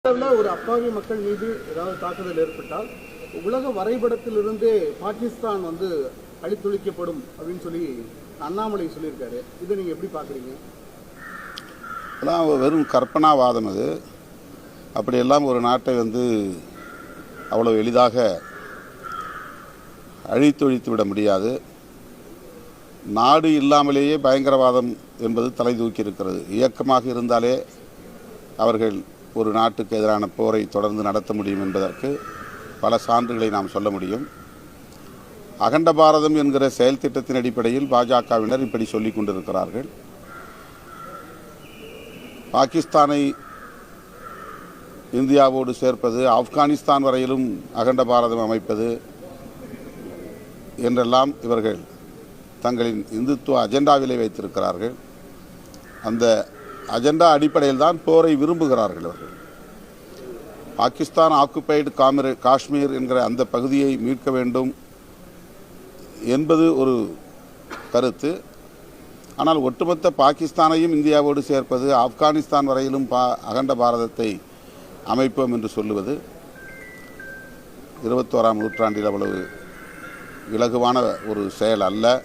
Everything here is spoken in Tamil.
ஒரு அப்பாவி மக்கள் மீது ஏதாவது தாக்குதல் ஏற்பட்டால் உலக வரைபடத்திலிருந்தே பாகிஸ்தான் அழித்தொழிக்கப்படும் அப்படின்னு சொல்லி அண்ணாமலை சொல்லியிருக்காரு. இதை நீங்க எப்படி பாக்குறீங்க? அதெல்லாம் வெறும் கற்பனாவாதம். அது அப்படியெல்லாம் ஒரு நாட்டை அவ்வளவு எளிதாக அழித்தொழித்து விட முடியாது. நாடு இல்லாமலேயே பயங்கரவாதம் என்பது தலை தூக்கி இருக்கிறது. இயக்கமாக இருந்தாலே அவர்கள் ஒரு நாட்டுக்கு எதிரான போரை தொடர்ந்து நடத்த முடியும் என்பதற்கு பல சான்றுகளை நாம் சொல்ல முடியும். அகண்ட பாரதம் என்கிற செயல் திட்டத்தின் அடிப்படையில் பாஜகவினர் இப்படி சொல்லிக் கொண்டிருக்கிறார்கள். பாகிஸ்தானை இந்தியாவோடு சேர்ப்பது, ஆப்கானிஸ்தான் வரையிலும் அகண்ட பாரதம் அமைப்பது என்றெல்லாம் இவர்கள் தங்களின் இந்துத்துவ அஜெண்டாவிலே வைத்திருக்கிறார்கள். அந்த அஜெண்டா அடிப்படையில் தான் போரை விரும்புகிறார்கள். அவர்கள் பாகிஸ்தான் ஆக்குபைடு காஷ்மீர் என்கிற அந்த பகுதியை மீட்க வேண்டும் என்பது ஒரு கருத்து. ஆனால் ஒட்டுமொத்த பாகிஸ்தானையும் இந்தியாவோடு சேர்ப்பது, ஆப்கானிஸ்தான் வரையிலும் அகண்ட பாரதத்தை அமைப்போம் என்று சொல்லுவது 21ஆம் நூற்றாண்டில் அவ்வளவு இலகுவான ஒரு செயல் அல்ல.